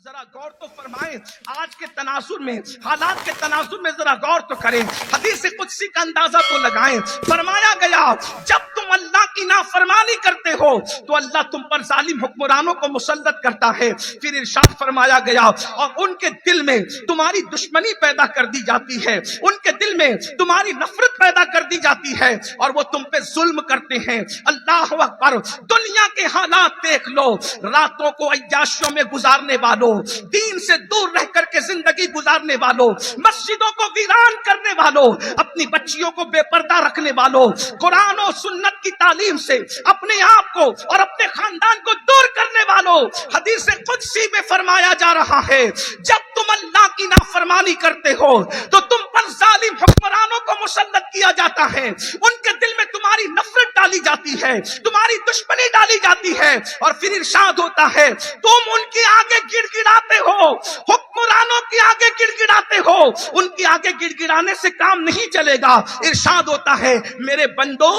ذرا غور تو فرمائیں، آج کے تناظر میں، حالات کے تناظر میں ذرا غور تو کریں، حدیث قدسی کا اندازہ تو لگائیں۔ فرمایا گیا جب تم اللہ کی نافرمانی کرتے ہو تو اللہ تم پر ظالم حکمرانوں کو مسلط کرتا ہے۔ پھر ارشاد فرمایا گیا اور ان کے دل میں تمہاری دشمنی پیدا کر دی جاتی ہے، ان کے دل میں تمہاری نفرت پیدا کر دی جاتی ہے اور وہ تم پہ ظلم کرتے ہیں۔ اللہ اکبر! دنیا کے حالات دیکھ لو، راتوں کو عیاشیوں میں گزارنے والوں، دین سے دور رہ کر کے زندگی گزارنے والوں، مسجدوں کو ویران کرنے والوں، اپنی بچیوں کو بے پردہ رکھنے والوں، قرآن و سنت کی تعلیم سے اپنے آپ کو اور اپنے خاندان کو دور کرنے والوں، حدیث قدسی میں فرمایا جا رہا ہے جب تم اللہ کی نافرمانی کرتے ہو تو تم پر ظالم حکمرانوں کو مسلط کیا جاتا ہے، ان کے دل میں تمہاری نفرت ڈالی جاتی ہے، تمہاری دشمنی ڈالی جاتی ہے، اور پھر ارشاد ہوتا ہے تم ان کے آگے گڑ گڑاتے ہو، حکمرانوں کے آگے گڑ گڑاتے ہو، ان کے آگے گڑ گڑانے سے کام نہیں چلے گا۔ ارشاد ہوتا ہے میرے بندو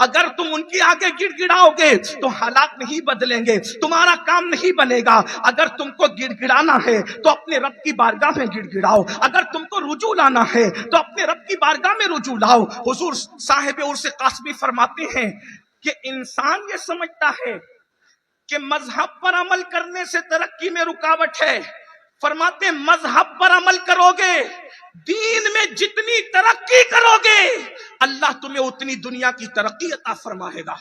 اگر تم ان کے آگے گڑ گڑاؤ گے تو حالات نہیں بدلیں گے، تمہارا کام نہیں بنے گا۔ اگر تم کو گڑ گڑانا ہے تو اپنے رب کی بارگاہ میں گڑ گڑاؤ، اگر تم کو رجوع لانا ہے تو اپنے رب کی بارگاہ میں رجوع لاؤ۔ حضور صاحب عرس قاسمی فرماتے ہیں کہ انسان یہ سمجھتا ہے کہ مذہب پر عمل کرنے سے ترقی میں رکاوٹ ہے۔ فرماتے ہیں مذہب پر عمل کرو گے، دین میں جتنی ترقی کرو گے اللہ تمہیں اتنی دنیا کی ترقی عطا فرمائے گا۔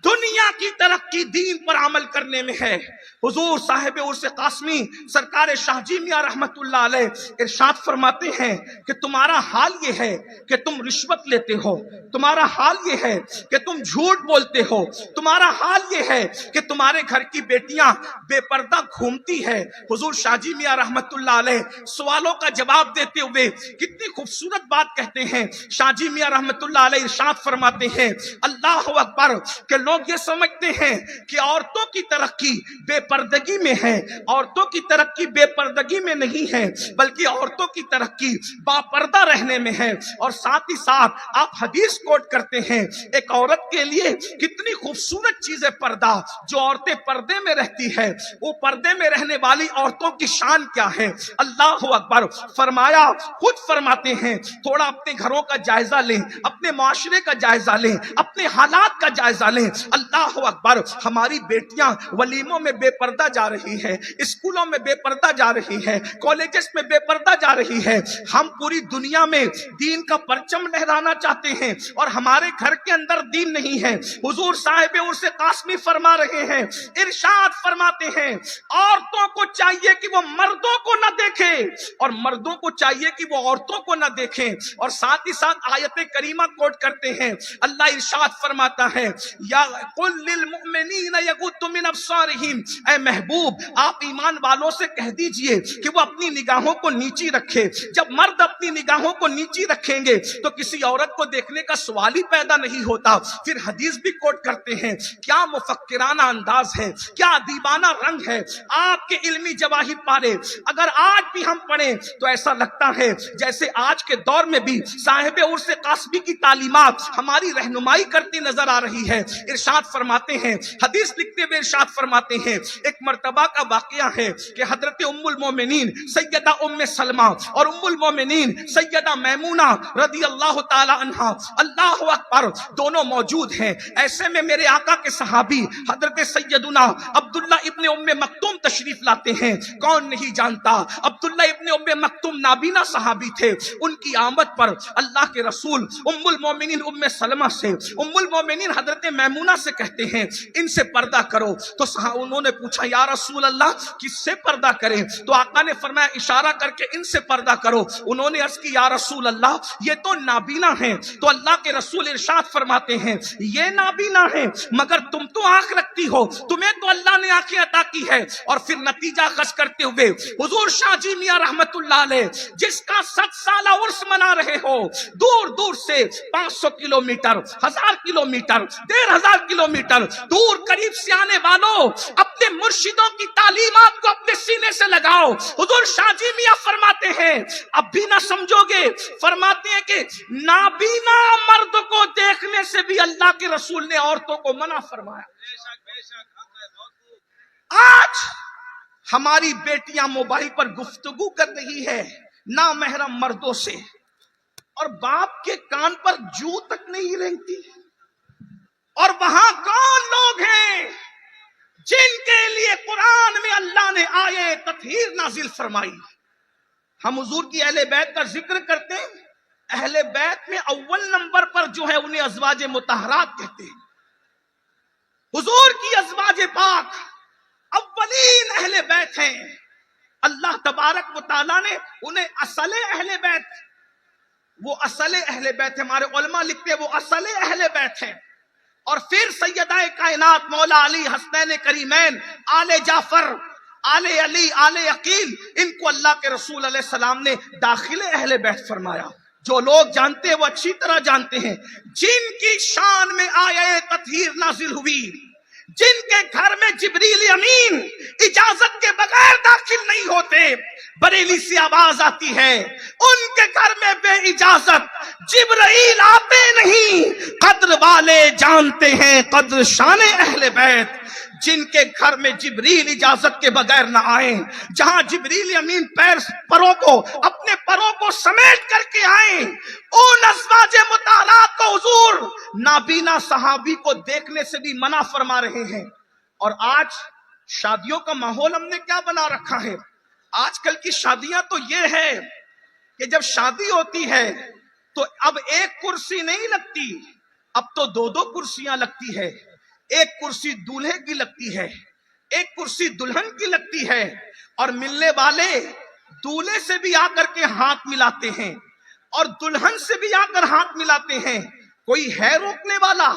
دنیا کی ترقی دین پر عمل کرنے میں ہے۔ حضور صاحب عرس قاسمی سرکار شاہ جی میاں رحمت اللہ علیہ ارشاد فرماتے ہیں کہ تمہارا حال یہ ہے کہ تم رشوت لیتے ہو، تمہارا حال یہ ہے کہ تم جھوٹ بولتے ہو، تمہارا حال یہ ہے کہ تمہارے گھر کی بیٹیاں بے پردہ گھومتی ہے۔ حضور شاہ جی میاں رحمت اللہ علیہ سوالوں کا جواب دیتے ہوئے کتنی خوبصورت بات کہتے ہیں۔ شاہ جی میاں رحمت اللہ علیہ ارشاد فرماتے ہیں اللہ اکبر کہ لوگ یہ سمجھتے ہیں کہ عورتوں کی ترقی بے پردگی میں ہے، عورتوں کی ترقی بے پردگی میں نہیں ہے بلکہ عورتوں کی ترقی با پردہ رہنے میں ہے۔ اور ساتھ ہی ساتھ آپ حدیث کوٹ کرتے ہیں ایک عورت کے لیے کتنی خوبصورت چیز ہے پردہ، جو عورتیں پردے میں رہتی ہے وہ پردے میں رہنے والی عورتوں کی شان کیا ہے۔ اللہ اکبر! فرمایا خود فرماتے ہیں تھوڑا اپنے گھروں کا جائزہ لیں، اپنے معاشرے کا جائزہ لیں، اپنے حالات کا جائزہ لیں۔ اللہ اکبر! ہماری بیٹیاں ولیموں میں بے پردہ جا رہی ہے، اسکولوں میں بے پردہ جا رہی ہے، کالجز میں بے پردہ جا رہی ہے۔ ہم پوری دنیا میں دین کا پرچم لہرانا چاہتے ہیں اور ہمارے گھر کے اندر دین نہیں ہے۔ حضور صاحب عرس قاسمی فرما رہے ہیں، ارشاد فرماتے ہیں عورتوں کو چاہیے کہ وہ مردوں کو نہ دیکھیں اور مردوں کو چاہیے کہ وہ عورتوں کو نہ دیکھیں۔ اور ساتھ ہی ساتھ آیت کریمہ کوٹ کرتے ہیں، اللہ ارشاد فرماتا ہے یا قل للمؤمنین یغضوا من ابصارہم، اے محبوب آپ ایمان والوں سے کہہ دیجئے کہ وہ اپنی نگاہوں کو نیچی رکھے۔ جب مرد اپنی نگاہوں کو نیچی رکھیں گے تو کسی عورت کو دیکھنے کا سوال ہی پیدا نہیں ہوتا۔ پھر حدیث بھی کوٹ کرتے ہیں، کیا مفکرانہ انداز ہے، کیا ادیبانہ رنگ ہے آپ کے علمی جواہر پارے۔ اگر آج بھی ہم پڑھیں تو ایسا لگتا ہے جیسے آج کے دور میں بھی صاحب عرس قاسمی کی تعلیمات ہماری رہنمائی کرتی نظر آ رہی ہے۔ ارشاد فرماتے ہیں، حدیث لکھتے ہوئے ارشاد فرماتے ہیں ایک مرتبہ کا واقعہ ہے کہ حضرت ام المومنین سیدہ ام سلمہ اور ام المومنین سیدہ میمونہ رضی اللہ تعالی عنہا اللہ اکبر دونوں موجود ہیں۔ ایسے میں میرے آقا کے صحابی حضرت سیدنا عبداللہ ابن ام مکتوم تشریف لاتے ہیں۔ کون نہیں جانتا عبداللہ ابن ام مکتوم نابینا صحابی تھے۔ ان کی آمد پر اللہ کے رسول ام المومنین ام سلمہ سے ام المومنین حضرت میمونہ سے کہتے ہیں ان سے پردہ کرو۔ تو انہوں نے پوچھا یا رسول اللہ کس سے پردہ کریں؟ تو آقا نے فرمایا اشارہ کر کے ان سے پردہ کرو۔ انہوں نے عرض کی یا رسول اللہ یہ تو نابینا ہیں۔ تو اللہ کے رسول ارشاد فرماتے ہیں یہ نابینا ہیں مگر تم تو آنکھ رکھتی ہو، تمہیں تو اللہ نے آنکھیں عطا کی ہے۔ اور پھر نتیجہ خاص کرتے ہوئے حضور شاہ جی میاں رحمت اللہ علیہ جس کا 7 سالہ عرس منا رہے ہو، دور دور سے 500 کلومیٹر، 1000 کلومیٹر، 1500 کلومیٹر دور قریب سے آنے والوں اپنے مرشدوں کی تعلیمات کو اپنے سینے سے لگاؤ۔ حضور شاہ جی میاں فرماتے ہیں اب بھی نہ سمجھو گے، فرماتے ہیں کہ نابینا مرد کو دیکھنے سے بھی اللہ کے رسول نے عورتوں کو منع فرمایا۔ آج ہماری بیٹیاں موبائل پر گفتگو کر رہی ہے نامحرم مردوں سے، اور باپ کے کان پر جو تک نہیں رہتی، اور وہاں کون لوگ ہیں جن کے لیے قرآن میں اللہ نے آیے تطہیر نازل فرمائی؟ ہم حضور کی اہل بیت کا ذکر کرتے ہیں، اہل بیت میں اول نمبر پر جو ہے انہیں ازواج مطہرات کہتے ہیں۔ حضور کی ازواج پاک اولین اہل بیت ہیں، اللہ تبارک و تعالیٰ نے انہیں اصل اہل بیت، وہ اصل اہل بیت، ہمارے علماء لکھتے ہیں وہ اصل اہل بیت ہیں۔ اور پھر سیدہ کائنات مولا علی، حسنین کریمین، آل جعفر، آل علی، آل عقیل، ان کو اللہ کے رسول علیہ السلام نے داخل اہل بیت فرمایا۔ جو لوگ جانتے ہیں وہ اچھی طرح جانتے ہیں، جن کی شان میں آیہ تطہیر نازل ہوئی، جن کے گھر میں جبریل امین اجازت کے بغیر داخل نہیں ہوتے، بریلی سے آواز آتی ہے ان کے گھر میں بے اجازت جبرائیل آتے نہیں۔ قدر والے جانتے ہیں قدر شان اہل بیت، جن کے گھر میں جبریل اجازت کے بغیر نہ آئیں، جہاں جبریل امین اپنے پروں کو سمیٹ کر کے آئیں، ان ازواج مطہرات کو حضور نابینا صحابی کو دیکھنے سے بھی منع فرما رہے ہیں۔ اور آج شادیوں کا ماحول ہم نے کیا بنا رکھا ہے؟ آج کل کی شادیاں تو یہ ہے کہ جب شادی ہوتی ہے تو اب ایک کرسی نہیں لگتی، اب تو دو دو کرسیاں لگتی ہے، ایک کرسی دولہے کی لگتی ہے، ایک کرسی دلہن کی لگتی ہے، اور ملنے والے دولہے سے بھی آ کر کے ہاتھ ملاتے ہیں اور دلہن سے بھی آ کر ہاتھ ملاتے ہیں۔ کوئی ہے روکنے والا؟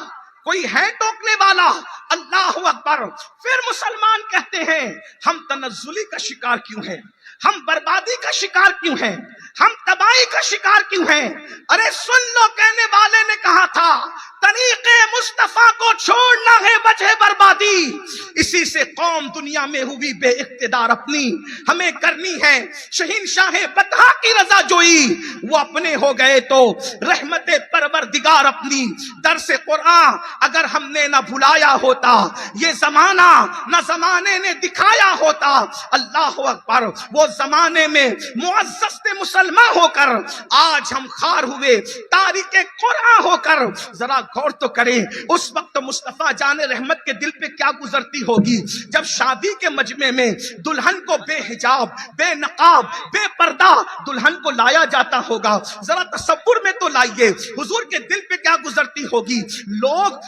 کوئی ہے ٹوکنے والا؟ اللہ اکبر۔ پھر مسلمان کہتے ہیں ہم تنزلی کا شکار کیوں ہیں، ہم بربادی کا شکار کیوں ہیں، ہم تباہی کا شکار کیوں ہیں؟ ارے سن لو، کہنے والے نے کہا تھا طریق مصطفیٰ کو چھوڑنا ہے وجہ بربادی، اسی سے قوم دنیا میں ہوئی بے اقتدار اپنی، ہمیں کرنی ہے شہنشاہ بطحا کی رضا جوئی، وہ اپنے ہو گئے تو رحمت پروردگار اپنی۔ درس قرآن اگر ہم نے نہ بھلایا ہوتا، یہ زمانہ نہ زمانے نے دکھایا ہوتا، اللہ اکبر، وہ زمانے میں معزز مسلمان ہو کر آج ہم خار ہوئے تاریخ قرآن ہو کر۔ ذرا غور تو کریں اس وقت مصطفیٰ جان رحمت کے دل پہ کیا گزرتی ہوگی جب شادی کے مجمع میں دلہن کو بے حجاب، بے نقاب، بے پردہ دلہن کو لایا جاتا ہوگا۔ ذرا تصور میں تو لائیے حضور کے دل پہ کیا گزرتی ہوگی۔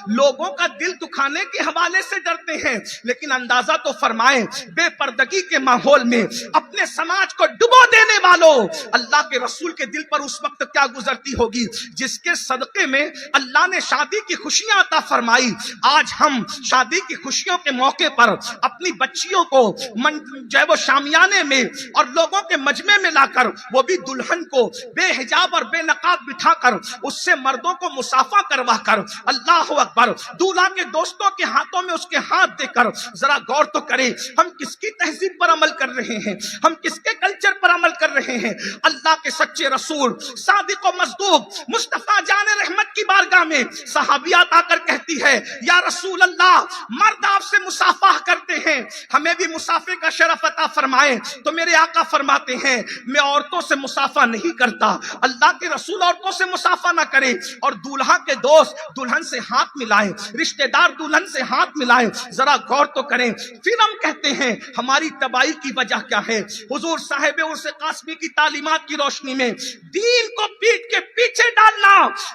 لوگوں کا دل دکھانے کے حوالے سے ڈرتے ہیں، لیکن اندازہ تو فرمائیں بے پردگی کے ماحول میں اپنے سماج کو ڈبو دینے والوں، اللہ کے رسول کے دل پر اس وقت کیا گزرتی ہوگی جس کے صدقے میں اللہ نے شادی کی خوشیاں عطا فرمائی۔ آج ہم شادی کی خوشیوں کے موقع پر اپنی بچیوں کو جو ہے وہ شامیانے میں اور لوگوں کے مجمع میں لا کر، وہ بھی دلہن کو بے حجاب اور بے نقاب بٹھا کر اس سے مردوں کو مصافحہ کروا کر، اللہ اکبر، دولہا کے دوستوں کے ہاتھوں میں اس کے ہاتھ دے کر، ذرا غور تو کریں ہم کس کی تہذیب پر عمل کر رہے ہیں، ہم کس کے کلچر پر عمل کر رہے ہیں۔ اللہ کے سچے رسول صادق و مصدوق مصطفیٰ جان رحمت کی بارگاہ میں صحابیات آ کر کہتی ہے یا رسول اللہ، مرد آپ سے مصافحہ کرتے ہیں، ہمیں بھی مصافحے کا شرف عطا فرمائیں۔ تو میرے آقا فرماتے ہیں میں عورتوں سے مصافحہ نہیں کرتا، اللہ کے رسول عورتوں سے مصافحہ نہ کریں، اور دولہا کے دوست دلہن سے ہاتھ ملائیں، رشتہ دار دلہن سے ہاتھ ملائیں۔ ذرا غور تو کریں۔ پھر ہم کہتے ہیں ہماری تباہی کی وجہ کیا ہے؟ حضور صاحب عرس قاسمی کی تعلیمات کی روشنی میں دین کو پیٹ کے پیچھے ڈالنا،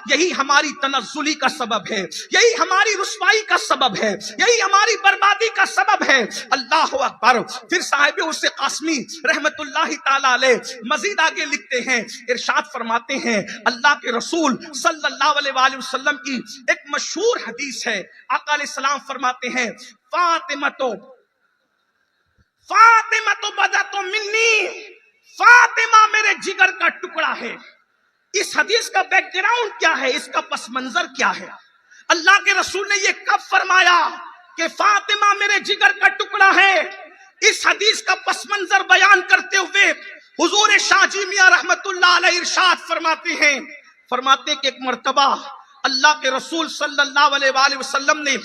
یہی ہماری تنزلی کا سبب ہے، یہی ہماری رسوائی کا سبب ہے، یہی ہماری بربادی کا سبب ہے۔ اللہ اکبر۔ پھر صاحب عرس قاسمی رحمت اللہ تعالی علیہ مزید آگے لکھتے ہیں، ارشاد فرماتے ہیں اللہ کے رسول صلی اللہ علیہ وآلہ وسلم کی ایک مشہور حدیث ہے، آقا علیہ السلام فرماتے ہیں فاطمہ بدۃ منی، فاطمہ میرے جگر کا ٹکڑا ہے۔ اس حدیث کا بیک گراؤنڈ کیا ہے، اس کا پس منظر کیا ہے؟ اللہ کے رسول نے یہ کب فرمایا کہ فاطمہ میرے جگر کا ٹکڑا ہے؟ اس حدیث کا پس منظر بیان کرتے ہوئے حضور شاہ جی میاں رحمت اللہ علیہ ارشاد فرماتے کہ ایک مرتبہ اللہ کے رسول صلی اللہ علیہ وآلہ وسلم نے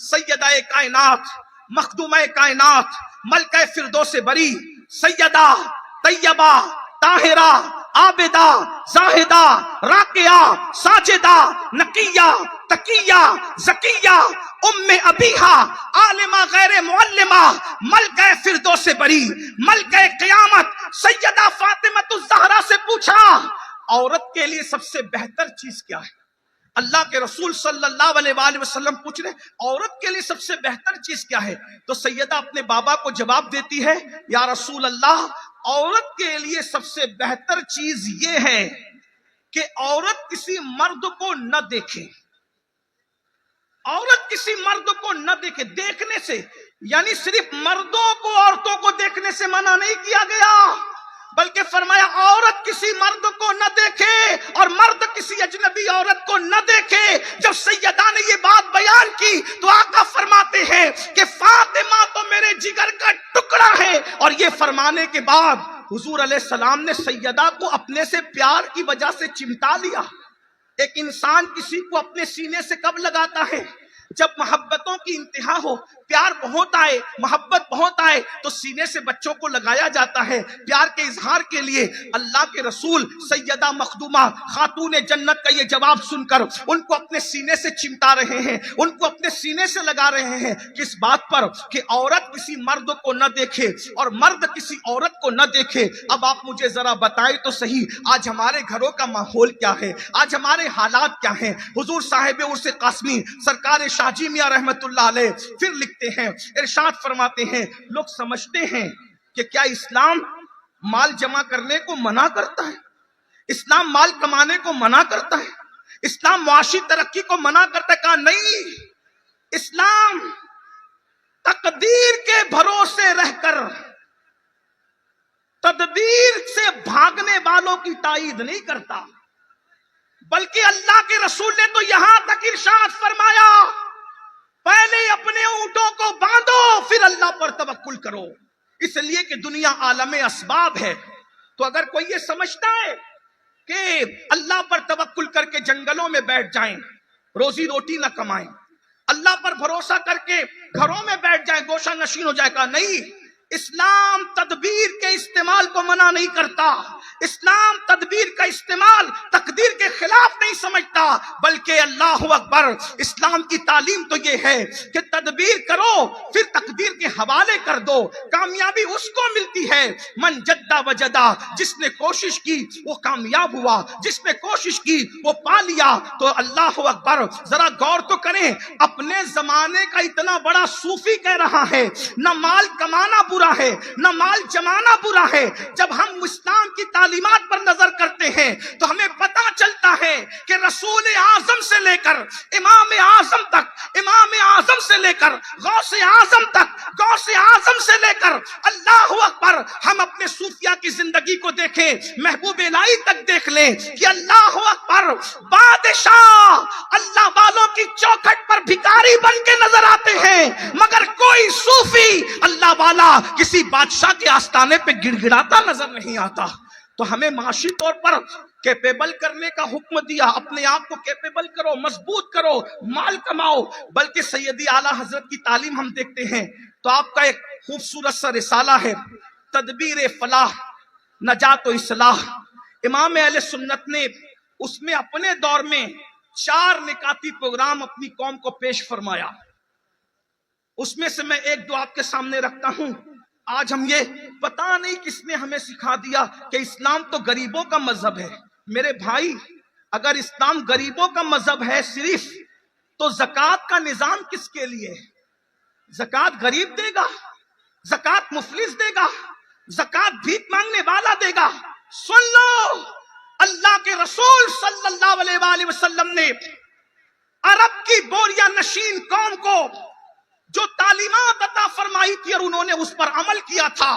سیدہ کائنات، مخدومہ کائنات ملکہ فردوس بری، سیدہ طیبہ طاہرہ عابدہ زاہدہ راقیہ ساجدہ نقیہ تقیہ زکیہ ام ابیہا عالمہ غیر معلمہ، ملکہ فردوس بری، ملکہ قیامت سیدہ فاطمہ الزہرا سے پوچھا عورت کے لیے سب سے بہتر چیز کیا ہے؟ اللہ کے رسول صلی اللہ علیہ وآلہ وسلم پوچھ رہے عورت کے لیے سب سے بہتر چیز کیا ہے؟ تو سیدہ اپنے بابا کو جواب دیتی ہے، یا رسول اللہ، عورت کے لیے سب سے بہتر چیز یہ ہے کہ عورت کسی مرد کو نہ دیکھے، عورت کسی مرد کو نہ دیکھے۔ دیکھنے سے یعنی صرف مردوں کو عورتوں کو دیکھنے سے منع نہیں کیا گیا، بلکہ فرمایا عورت کسی مرد کو نہ دیکھے اور مرد کسی اجنبی عورت کو نہ دیکھے۔ جب سیدہ نے یہ بات بیان کی تو آقا فرماتے ہیں کہ فاطمہ تو میرے جگر کا ٹکڑا ہے، اور یہ فرمانے کے بعد حضور علیہ السلام نے سیدہ کو اپنے سے پیار کی وجہ سے چمٹا لیا۔ ایک انسان کسی کو اپنے سینے سے کب لگاتا ہے؟ جب محبتوں کی انتہا ہو، پیار بہت آئے، محبت بہت آئے تو سینے سے بچوں کو لگایا جاتا ہے پیار کے اظہار کے لیے۔ اللہ کے رسول سیدہ مخدومہ خاتون جنت کا یہ جواب سن کر ان کو اپنے سینے سے چمٹا رہے ہیں، ان کو اپنے سینے سے لگا رہے ہیں، کس بات پر؟ کہ عورت کسی مرد کو نہ دیکھے اور مرد کسی عورت کو نہ دیکھے۔ اب آپ مجھے ذرا بتائیں تو صحیح، آج ہمارے گھروں کا ماحول کیا ہے؟ آج ہمارے حالات کیا ہیں؟ حضور صاحب عرص قاسمی سرکار شاہ جی میاں رحمت اللہ علیہ پھر لکھتے ہیں، ارشاد فرماتے ہیں، لوگ سمجھتے ہیں کہ کیا اسلام مال جمع کرنے کو منع کرتا ہے؟ اسلام مال کمانے کو منع کرتا ہے؟ اسلام معاشی ترقی کو منع کرتا ہے؟ کہا نہیں، اسلام تقدیر کے بھروسے رہ کر تدبیر سے بھاگنے والوں کی تائید نہیں کرتا، بلکہ اللہ کے رسول نے تو یہاں تک ارشاد فرمایا، پہلے اپنے اونٹوں کو باندھو پھر اللہ پر توکل کرو، اس لیے کہ دنیا عالم اسباب ہے۔ تو اگر کوئی یہ سمجھتا ہے کہ اللہ پر توکل کر کے جنگلوں میں بیٹھ جائیں، روزی روٹی نہ کمائیں، اللہ پر بھروسہ کر کے گھروں میں بیٹھ جائیں، گوشہ نشین ہو جائے گا، نہیں، اسلام تدبیر کے استعمال کو منع نہیں کرتا، اسلام تدبیر کا استعمال تقدیر کے خلاف نہیں سمجھتا، بلکہ اللہ اکبر، اسلام کی تعلیم تو یہ ہے کہ تدبیر کرو پھر تقدیر کے حوالے کر دو۔ کامیابی اس کو ملتی ہے من جدہ وجدہ، جس نے کوشش کی وہ کامیاب ہوا، جس نے کوشش کی وہ پا لیا۔ تو اللہ اکبر، ذرا غور تو کریں، اپنے زمانے کا اتنا بڑا صوفی کہہ رہا ہے نہ مال کمانا برا ہے نہ مال جمانا برا ہے۔ جب ہم اسلام کی تعلیمات پر نظر کرتے ہیں تو ہمیں پتہ چلتا ہے کہ رسول اعظم سے لے کر امام اعظم تک، امام اعظم سے لے کر غوث اعظم تک، غوث اعظم سے لے کر اللہ اکبر، ہم اپنے صوفیہ کی زندگی کو دیکھیں، محبوب الہی تک دیکھ لیں کہ اللہ اکبر، بادشاہ اللہ والوں کی چوکھٹ پر بھکاری بن کے نظر آتے ہیں، مگر کوئی صوفی اللہ والا کسی بادشاہ کے آستانے پہ گڑ گڑاتا نظر نہیں آتا۔ تو ہمیں معاشی طور پر کیپیبل کرنے کا حکم دیا، اپنے آپ کو کیپیبل کرو، مضبوط کرو، مال کماؤ، بلکہ سیدی اعلیٰ حضرت کی تعلیم ہم دیکھتے ہیں تو آپ کا ایک خوبصورت سا رسالہ ہے، تدبیر فلاح نجات و اصلاح۔ امام اہل سنت نے اس میں اپنے دور میں 4 نکاتی پروگرام اپنی قوم کو پیش فرمایا، اس میں سے میں ایک دو آپ کے سامنے رکھتا ہوں۔ آج ہم یہ پتہ نہیں کس نے ہمیں سکھا دیا کہ اسلام تو غریبوں کا مذہب ہے۔ میرے بھائی، اگر اسلام غریبوں کا مذہب ہے صرف، تو زکوٰۃ کا نظام کس کے لیے؟ زکوٰۃ غریب دے گا، زکوٰۃ مفلس دے گا، زکوٰۃ بھیک مانگنے والا دے گا۔ سن لو، اللہ کے رسول صلی اللہ علیہ وآلہ وسلم نے عرب کی بوریا نشین قوم کو جو تعلیمات عطا فرمائی تھی اور انہوں نے اس پر عمل کیا تھا،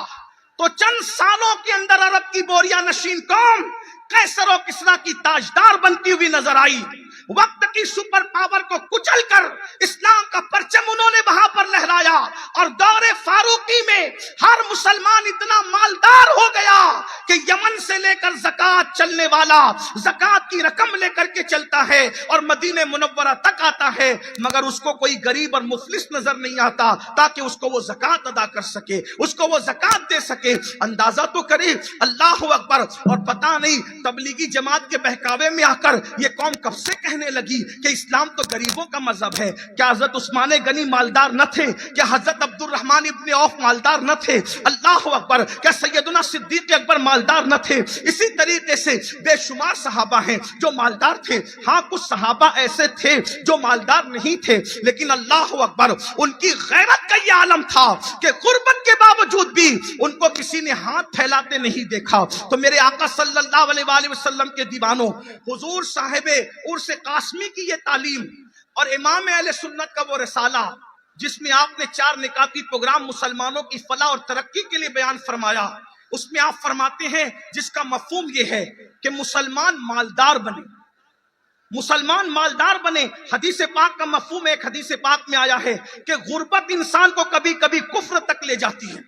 تو چند سالوں کے اندر عرب کی بوریا نشین قوم قیصر و کسریٰ کی تاجدار بنتی ہوئی نظر آئی۔ وقت کی سپر پاور کو کچل کر اسلام کا پرچم انہوں نے وہاں پر لہرایا، اور دور فاروقی میں ہر مسلمان اتنا مالدار ہو گیا کہ یمن سے لے کر زکات چلنے والا زکات کی رقم لے کر کے چلتا ہے اور مدینہ منورہ تک آتا ہے، مگر اس کو کوئی غریب اور مفلس نظر نہیں آتا تاکہ اس کو وہ زکات ادا کر سکے، اس کو وہ زکات دے سکے۔ اندازہ تو کرے، اللہ اکبر۔ اور پتہ نہیں تبلیغی جماعت کے بہکاوے میں آ کر یہ قوم کب سے کہنے لگی کہ اسلام تو غریبوں کا مذہب ہے۔ کیا حضرت عثمان غنی مالدار نہ تھے؟ کیا حضرت عبد الرحمن ابن عوف مالدار نہ تھے؟ اللہ اکبر۔ کیا سیدنا صدیق اکبر مالدار نہ تھے؟ اسی طریقے سے بے شمار صحابہ ہیں جو مالدار تھے۔ ہاں کچھ صحابہ ایسے تھے جو مالدار نہیں تھے، لیکن اللہ اکبر ان کی غیرت کا یہ عالم تھا کہ غربت کے باوجود بھی ان کو کسی نے ہاتھ پھیلاتے نہیں دیکھا۔ تو میرے آقا صلی اللہ علیہ وآلہ وسلم کے دیوانوں، حضور صاحب عرس قاسمی کی یہ تعلیم اور امام اہل سنت کا وہ رسالہ جس میں آپ نے 4 نکاتی پروگرام مسلمانوں کی فلاح اور ترقی کے لیے بیان فرمایا، اس میں آپ فرماتے ہیں جس کا مفہوم یہ ہے کہ مسلمان مالدار بنے، مسلمان مالدار بنے۔ حدیث پاک کا مفہوم ایک حدیث پاک میں آیا ہے کہ غربت انسان کو کبھی کبھی کفر تک لے جاتی ہے،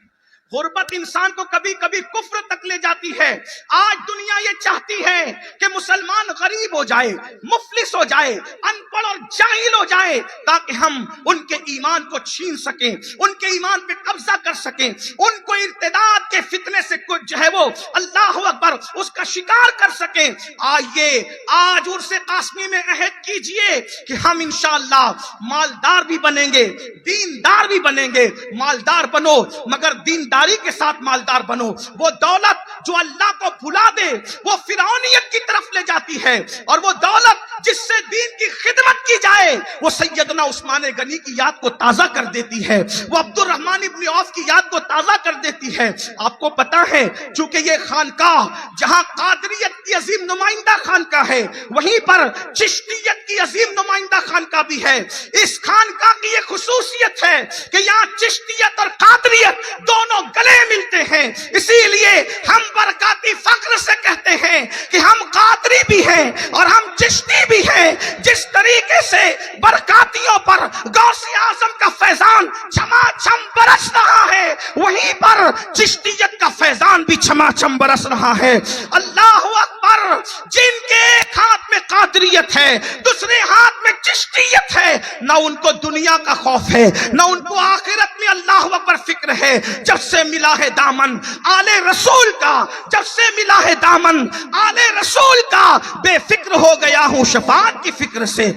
غربت انسان کو کبھی کبھی کفر تک لے جاتی ہے۔ آج دنیا یہ چاہتی ہے کہ مسلمان غریب ہو جائے، مفلس ہو جائے، ان پڑھ اور جاہل ہو جائے تاکہ ہم ان کے ایمان کو چھین سکیں، ان کے ایمان پہ قبضہ کر سکیں، ان کو ارتداد کے فتنے سے کچھ جو ہے وہ اللہ اکبر اس کا شکار کر سکیں۔ آئیے آج عرس قاسمی میں عہد کیجئے کہ ہم انشاءاللہ مالدار بھی بنیں گے، دیندار بھی بنیں گے۔ مالدار بنو مگر دینداری کے ساتھ مالدار بنو۔ وہ دولت جو اللہ کو بھلا دے وہ فرعونیت کی طرف لے جاتی ہے، اور وہ دولت جس سے دین کی خدمت کی جائے وہ سیدنا عثمان غنی کی یاد کو تازہ کر دیتی ہے، وہ عبد الرحمن ابن عوف کی یاد کو تازہ کر دیتی ہے۔ آپ کو پتا ہے چونکہ یہ خانقاہ جہاں قادریت کی عظیم نمائندہ خانقاہ ہے، وہیں پر چشتیت کی عظیم نمائندہ خانقاہ بھی ہے۔ اس خانقاہ کی یہ خصوصیت ہے کہ یہاں چشتیت اور قادریت دونوں گلے ملتے ہیں، اسی لیے ہم برکاتی فخر سے کہتے ہیں کہ ہم قادری بھی ہیں اور ہم چشتی بھی ہیں۔ جس طریقے سے برکاتیوں پر غوث اعظم کا فیضان چھما چھم برس رہا ہے، وہیں پر چشتیت کا فیضان بھی چھما چھم برس رہا ہے۔ اللہ اکبر۔ جن کے ایک ہاتھ میں قادریت ہے، دوسرے ہاتھ میں چشتیت ہے، نہ ان کو دنیا کا خوف ہے، نہ ان کو آخرت میں اللہ اکبر فکر ہے۔ جب سے ملا ہے دامن آل رسول کا، جب سے ملا ہے دامن آل رسول کا، بے فکر ہو گیا ہوں شفاعت کی فکر سے۔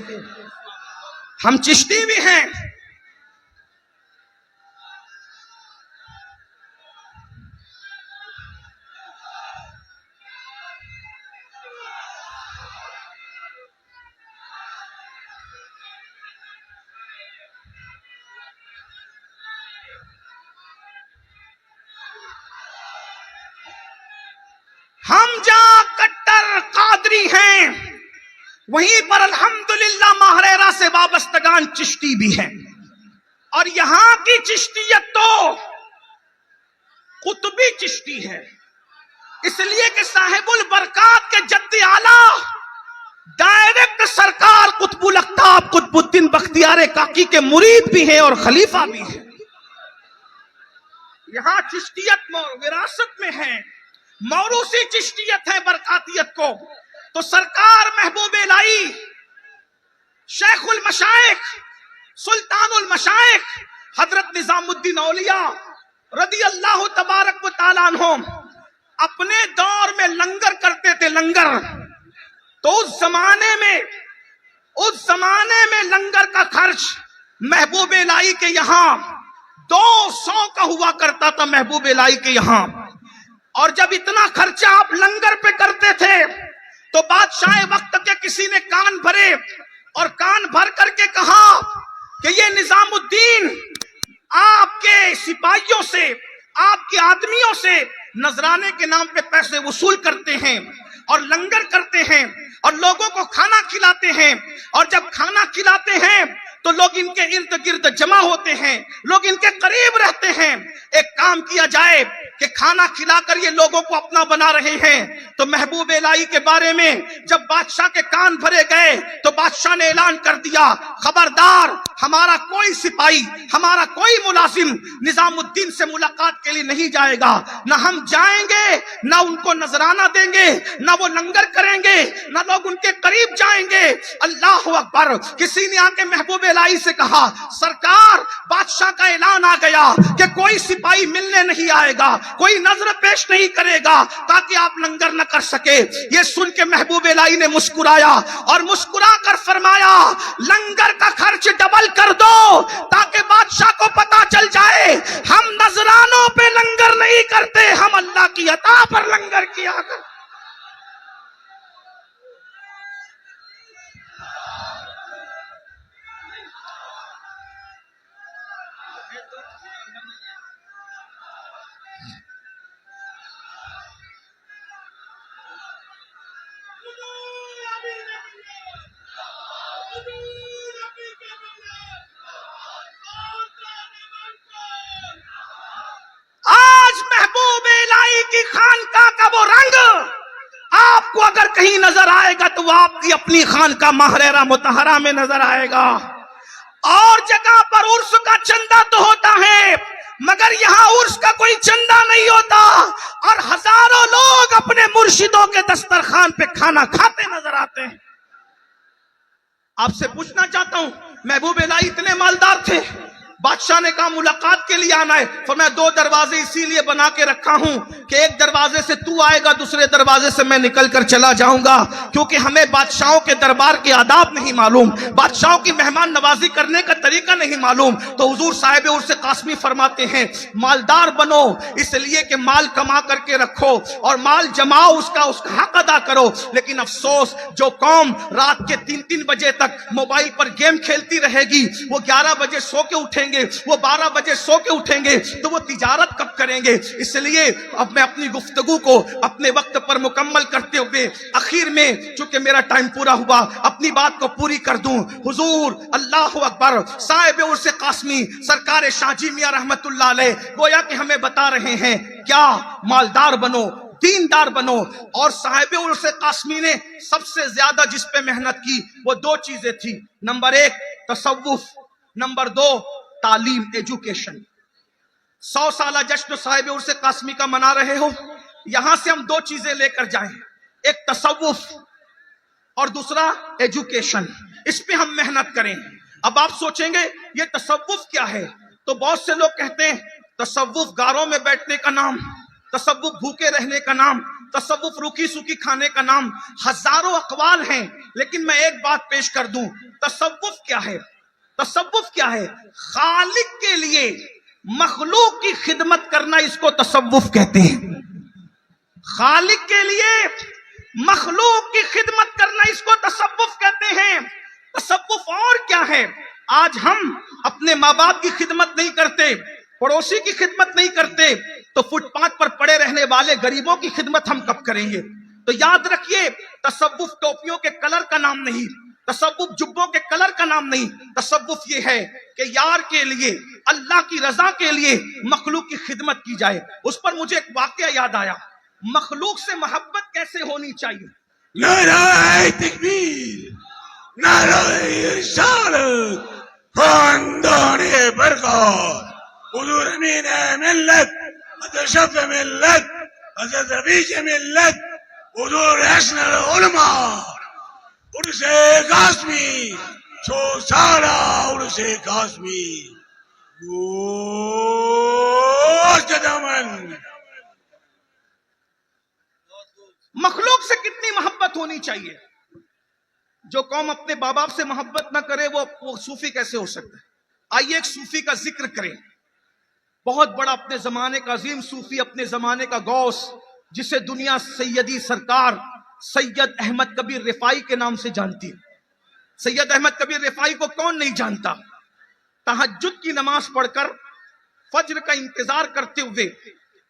ہم چشتی بھی ہیں، ہم جہاں کٹر قادری ہیں وہیں پر الحمدللہ ماہریرا سے وابستگان چشتی بھی ہیں، اور یہاں کی چشتیت تو قطبی چشتی ہے، اس لیے کہ صاحب البرکات کے جد اعلیٰ ڈائریکٹ سرکار قطب الاقطاب قطب الدین بختیار کاکی کے مرید بھی ہیں اور خلیفہ بھی ہیں۔ یہاں چشتیت وراثت میں ہے، موروثی چشتیت ہے برکاتیت کو۔ تو سرکار محبوب الہی شیخ المشائخ سلطان المشائخ حضرت نظام الدین اولیاء رضی اللہ تبارک و تعالیٰ عنہ اپنے دور میں لنگر کرتے تھے، لنگر۔ تو اس زمانے میں لنگر کا خرچ محبوب الہی کے یہاں 200 کا ہوا کرتا تھا، محبوب الہی کے یہاں۔ اور جب اتنا خرچہ آپ لنگر پہ کرتے تھے تو بادشاہ وقت کے کسی نے کان بھرے اور کان بھر کر کے کہا کہ یہ نظام الدین آپ کے سپاہیوں سے، آپ کے آدمیوں سے نذرانے کے نام پہ پیسے وصول کرتے ہیں اور لنگر کرتے ہیں اور لوگوں کو کھانا کھلاتے ہیں، اور جب کھانا کھلاتے ہیں تو لوگ ان کے ارد گرد جمع ہوتے ہیں، لوگ ان کے قریب رہتے ہیں۔ ایک کام کیا جائے کہ کھانا کھلا کر یہ لوگوں کو اپنا بنا رہے ہیں تو محبوب الہی کے بارے میں جب بادشاہ کے کان بھرے گئے تو بادشاہ نے اعلان کر دیا، خبردار ہمارا کوئی سپاہی، ہمارا کوئی ملازم نظام الدین سے ملاقات کے لیے نہیں جائے گا، نہ ہم جائیں گے، نہ ان کو نذرانہ دیں گے، نہ وہ لنگر کریں گے، نہ لوگ ان کے قریب جائیں گے۔ اللہ اکبر۔ کسی نے آ کے محبوب الہی سے کہا، سرکار بادشاہ کا اعلان آ گیا کہ کوئی سپاہی ملنے نہیں آئے گا، کوئی نظر پیش نہیں کرے گا تاکہ آپ لنگر نہ کر سکے۔ یہ سن کے محبوب الہی نے مسکرایا اور مسکرا کر فرمایا، لنگر کا خرچ ڈبل کر دو تاکہ بادشاہ کو پتا چل جائے ہم نذرانوں پہ لنگر نہیں کرتے، ہم اللہ کی عطا پر لنگر کیا کرتے۔ آج محبوب الہی کی خانقاہ کا وہ رنگ آپ کو اگر کہیں نظر آئے گا تو وہ آپ کی اپنی خانقاہ محررہ مطہرہ میں نظر آئے گا۔ اور جگہ پر عرس کا چندہ تو ہوتا ہے مگر یہاں عرس کا کوئی چندہ نہیں ہوتا، اور ہزاروں لوگ اپنے مرشدوں کے دسترخوان پہ کھانا کھاتے نظر آتے ہیں۔ آپ سے پوچھنا چاہتا ہوں، محبوب الہی اتنے مالدار تھے، بادشاہ نے کہا ملاقات کے لیے آنا ہے، فرمایا 2 دروازے اسی لیے بنا کے رکھا ہوں کہ ایک دروازے سے تو آئے گا، دوسرے دروازے سے میں نکل کر چلا جاؤں گا، کیونکہ ہمیں بادشاہوں کے دربار کے آداب نہیں معلوم، بادشاہوں کی مہمان نوازی کرنے کا طریقہ نہیں معلوم۔ تو حضور صاحب عرس قاسمی فرماتے ہیں، مالدار بنو اس لیے کہ مال کما کر کے رکھو اور مال جماؤ، اس کا حق ادا کرو، لیکن افسوس جو قوم رات کے 3 بجے تک موبائل پر گیم کھیلتی رہے گی، وہ 11 بجے سو کے اٹھیں گے، وہ 12 بجے سو کے اٹھیں گے، تو وہ تجارت کب کریں گے؟ اس لیے اب میں اپنی گفتگو کو اپنے وقت پر مکمل کرتے ہوئے اخیر میں چونکہ میرا ٹائم پورا ہوا اپنی بات کو پوری کر دوں۔ حضور اللہ اکبر صاحب عرس قاسمی سرکار شاہ جی میاں رحمت اللہ علیہ گویا کہ ہمیں بتا رہے ہیں کیا مالدار بنو، دیندار بنو۔ اور صاحب عرس قاسمی نے سب سے زیادہ جس پہ محنت کی وہ 2 چیزیں تھی، نمبر 1 تصوف، نمبر 2 تعلیم، ایجوکیشن۔ 100 سالہ جشن صاحب عرس قاسمی کا منا رہے ہو، یہاں سے ہم 2 چیزیں لے کر جائیں، ایک تصوف اور دوسرا ایجوکیشن، اس پہ ہم محنت کریں۔ اب آپ سوچیں گے یہ تصوف کیا ہے؟ تو بہت سے لوگ کہتے ہیں تصوف گاروں میں بیٹھنے کا نام، تصوف بھوکے رہنے کا نام، تصوف روکھی سوکھی کھانے کا نام، ہزاروں اقوال ہیں، لیکن میں ایک بات پیش کر دوں، تصوف کیا ہے؟ تصوف کیا ہے؟ خالق کے لیے مخلوق کی خدمت کرنا، اس کو تصوف کہتے ہیں۔ خالق کے لیے مخلوق کی خدمت کرنا، اس کو تصوف کہتے ہیں۔ تصوف اور کیا ہے؟ آج ہم اپنے ماں باپ کی خدمت نہیں کرتے، پڑوسی کی خدمت نہیں کرتے، تو فٹ پاتھ پر پڑے رہنے والے غریبوں کی خدمت ہم کب کریں گے؟ تو یاد رکھیے، تصوف ٹوپیوں کے کلر کا نام نہیں، تصوف جبوں کے کلر کا نام نہیں، تصوف یہ ہے کہ یار کے لیے، اللہ کی رضا کے لیے مخلوق کی خدمت کی جائے۔ اس پر مجھے ایک واقعہ یاد آیا، مخلوق سے محبت کیسے ہونی چاہیے۔ نعرہ تکبیر، نعرہ رسالت، خاندان برکات، حضور امین ملت، اشرف ملت، حضرت رفیع ملت، حضور حسن العلماء، عرس قاسمی، 100 سالہ عرس قاسمی، گوشت دامن۔ مخلوق سے کتنی محبت ہونی چاہیے؟ جو قوم اپنے باپ باپ سے محبت نہ کرے وہ صوفی کیسے ہو سکتا ہے؟ آئیے ایک صوفی کا ذکر کریں، بہت بڑا اپنے زمانے کا عظیم صوفی، اپنے زمانے کا غوث، جسے دنیا سیدی سرکار سید احمد کبیر رفاعی کے نام سے جانتی ہے۔ سید احمد کبیر رفاعی کو کون نہیں جانتا؟ تہجد کی نماز پڑھ کر فجر کا انتظار کرتے ہوئے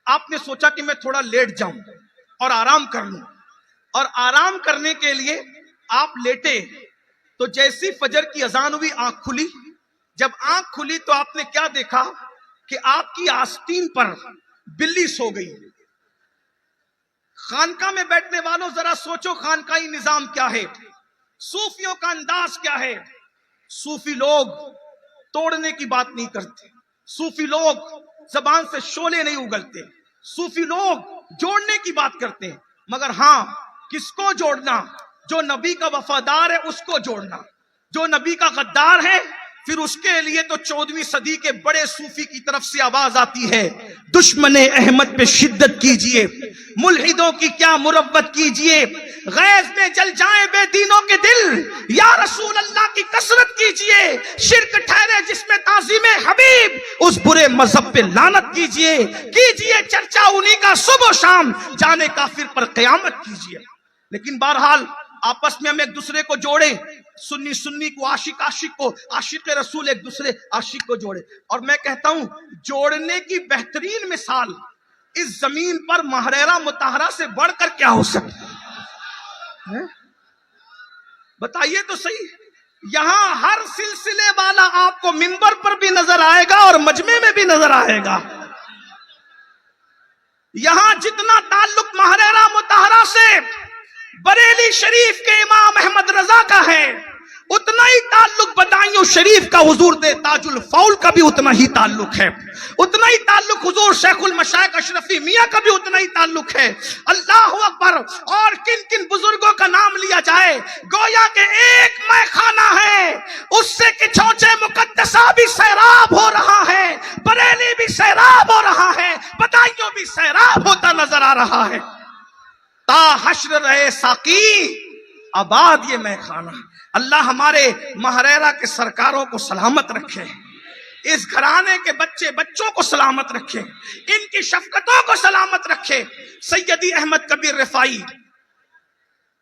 آپ نے سوچا کہ میں تھوڑا لیٹ جاؤں اور آرام کر لوں، اور آرام کرنے کے لیے آپ لیٹے تو جیسی فجر کی اذان ہوئی آنکھ کھلی۔ جب آنکھ کھلی تو آپ نے کیا دیکھا کہ آپ کی آستین پر بلی سو گئی۔ خانقاہ میں بیٹھنے والوں ذرا سوچو خانقاہی نظام کیا ہے، صوفیوں کا انداز کیا ہے۔ صوفی لوگ توڑنے کی بات نہیں کرتے، صوفی لوگ زبان سے شعلے نہیں اگلتے، صوفی لوگ جوڑنے کی بات کرتے ہیں، مگر ہاں کس کو جوڑنا؟ جو نبی کا وفادار ہے اس کو جوڑنا، جو نبی کا غدار ہے پھر اس کے لیے تو 14ویں صدی کے بڑے صوفی کی طرف سے آواز آتی ہے، دشمن احمد پہ شدت کیجئے، ملحدوں کی کیا مروت کیجئے، غیظ میں جل جائیں بے دینوں کے دل، یا رسول اللہ کی کثرت کیجئے، شرک ٹھہرے جس میں تعظیم حبیب، اس برے مذہب پہ لعنت کیجئے چرچا انہی کا صبح و شام، جانے کافر پر قیامت کیجئے۔ لیکن بہرحال آپس میں ہم ایک دوسرے کو جوڑیں، سنی کو، عاشق کو، عاشق رسول ایک دوسرے عاشق کو جوڑے۔ اور میں کہتا ہوں جوڑنے کی بہترین مثال اس زمین پر محررہ مطہرہ سے بڑھ کر کیا ہو سکتا ہے؟ بتائیے تو صحیح۔ یہاں ہر سلسلے والا آپ کو منبر پر بھی نظر آئے گا اور مجمع میں بھی نظر آئے گا۔ یہاں جتنا تعلق محررہ مطہرہ سے بریلی شریف کے امام احمد رضا کا ہے، اتنا ہی تعلق بدایوں شریف کا حضور دے تاج الفول کا بھی اتنا ہی تعلق ہے، اتنا ہی تعلق حضور شیخ المشائخ اشرفی میاں کا بھی اتنا ہی تعلق ہے۔ اللہ اکبر۔ اور کن کن بزرگوں کا نام لیا جائے، گویا کہ ایک مے خانہ ہے، اس سے کہ چھوچے مقدسہ بھی سیراب ہو رہا ہے، بریلی بھی سیراب ہو رہا ہے، بدایوں بھی سیراب ہوتا نظر آ رہا ہے۔ تا حشر رہے ساقی آباد یہ مے خانہ۔ اللہ ہمارے محررہ کے سرکاروں کو سلامت رکھے، اس گھرانے کے بچوں کو سلامت رکھے، ان کی شفقتوں کو سلامت رکھے۔ سیدی احمد کبیر رفاعی،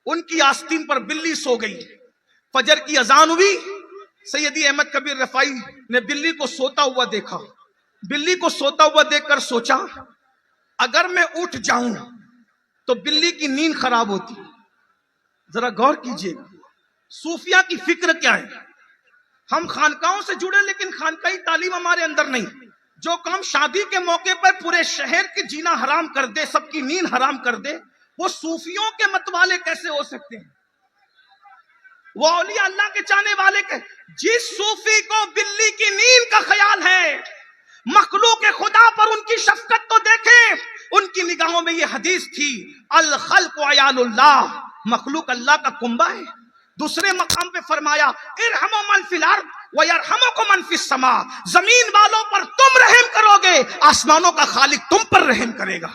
ان کی آستین پر بلی سو گئی، فجر کی اذان ہوئی، سیدی احمد کبیر رفاعی نے بلی کو سوتا ہوا دیکھا، بلی کو سوتا ہوا دیکھ کر سوچا اگر میں اٹھ جاؤں تو بلی کی نیند خراب ہوتی۔ ذرا غور کیجئے صوفیہ کی فکر کیا ہے۔ ہم خانقاہوں سے جڑے لیکن خانقاہی تعلیم ہمارے اندر نہیں۔ جو کام شادی کے موقع پر پورے شہر کے جینا حرام کر دے، سب کی نیند حرام کر دے، وہ صوفیوں کے متوالے کیسے ہو سکتے ہیں؟ وہ اولیاء اللہ کے چاہنے والے کے جس صوفی کو بلی کی نیند کا خیال ہے، مخلوق خدا پر ان کی شفقت تو دیکھیں۔ ان کی نگاہوں میں یہ حدیث تھی، الخلق عیال اللہ، مخلوق اللہ کا کنبہ ہے۔ دوسرے مقام پہ فرمایا ارحموا من فی الارض ویرحمکم من فی السماء، زمین والوں پر تم رحم کرو گے، آسمانوں کا خالق تم پر رحم کرے گا۔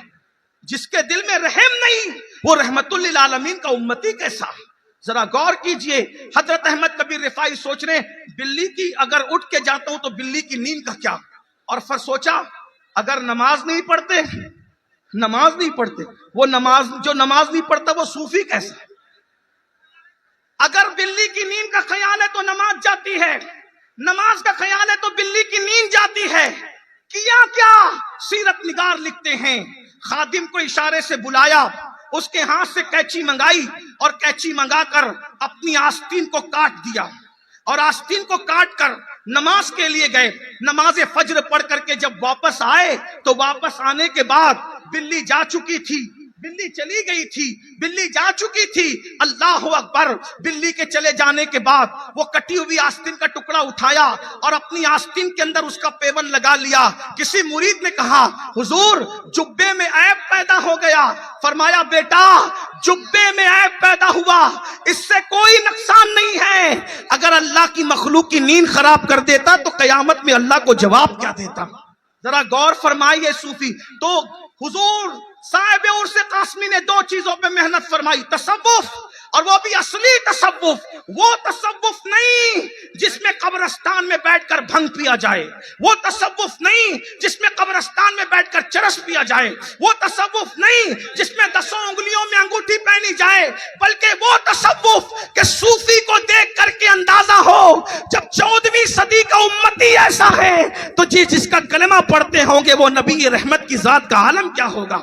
جس کے دل میں رحم نہیں وہ رحمت للعالمین کا امتی کیسا؟ ذرا غور کیجئے۔ حضرت احمد کبیر رفاعی سوچ رہے بلی کی اگر اٹھ کے جاتا ہوں تو بلی کی نیند کا کیا؟ اور پھر سوچا اگر نماز نہیں پڑھتے وہ جو نماز نہیں پڑھتا وہ صوفی کیسا؟ اگر بلی کی نیند کا خیال ہے تو نماز جاتی ہے، نماز کا خیال ہے تو بلی کی نیند جاتی ہے۔ کیا سیرت نگار لکھتے ہیں، خادم کو اشارے سے بلایا، اس کے ہاتھ سے کینچی منگائی اور کینچی منگا کر اپنی آستین کو کاٹ دیا، اور آستین کو کاٹ کر نماز کے لیے گئے۔ نماز فجر پڑھ کر کے جب واپس آئے تو واپس آنے کے بعد بلی جا چکی تھی، بلی چلی گئی تھی، بلی جا چکی تھی۔ اللہ اکبر۔ بلی کے چلے جانے کے بعد وہ کٹی ہوئی آستین کا ٹکڑا اٹھایا اور اپنی آستین کے اندر اس کا پیون لگا لیا۔ کسی مرید نے کہا حضور جبے میں عیب پیدا ہو گیا۔ فرمایا بیٹا جبے میں عیب پیدا ہوا اس سے کوئی نقصان نہیں ہے، اگر اللہ کی مخلوق کی نیند خراب کر دیتا تو قیامت میں اللہ کو جواب کیا دیتا؟ ذرا غور فرمائیے صوفی تو حضور صاحب عرس قاسمی نے دو چیزوں پہ محنت فرمائی، تصوف، اور وہ بھی اصلی تصوف، وہ تصوف نہیں جس میں قبرستان میں بیٹھ کر بھنگ پیا جائے، وہ تصوف نہیں جس میں قبرستان میں بیٹھ کر چرس پیا جائے، وہ تصوف نہیں جس میں 10 انگلیوں میں انگوٹھی پہنی جائے، بلکہ وہ تصوف کہ صوفی کو دیکھ کر کے اندازہ ہو جب 14ویں صدی کا امتی ایسا ہے تو جس کا کلمہ پڑھتے ہوں گے وہ نبی رحمت کی ذات کا عالم کیا ہوگا۔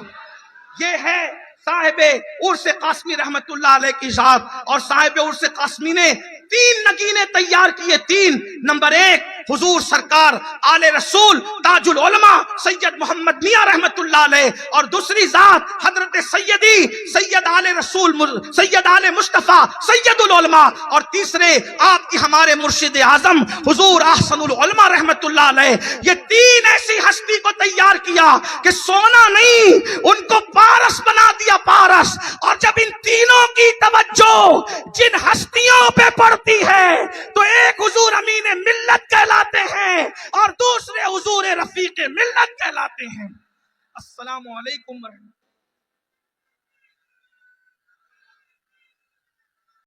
یہ ہے صاحب عرس قاسمی رحمت اللہ علیہ کی ذات، اور صاحب عرس قاسمی نے تین نگینے تیار کیے، تین. نمبر ایک حضور سرکار آل رسول تاج العلماء سید محمد میاں رحمت اللہ علیہ، اور دوسری ذات حضرت سید آل رسول سید آل مصطفیٰ سید العلماء، اور تیسرے آپ کی ہمارے مرشد اعظم حضور احسن العلماء رحمت اللہ علیہ. یہ تین ایسی ہستی کو تیار کیا کہ سونا نہیں، ان کو پارس بنا دیا، پارس. اور جب ان تینوں کی توجہ جن ہستیوں پہ پڑتی ہے تو ایک حضور امین ملت کہلاتے ہیں اور دوسرے حضور رفیق ملت کہلاتے ہیں. السلام علیکم ورحمۃ اللہ.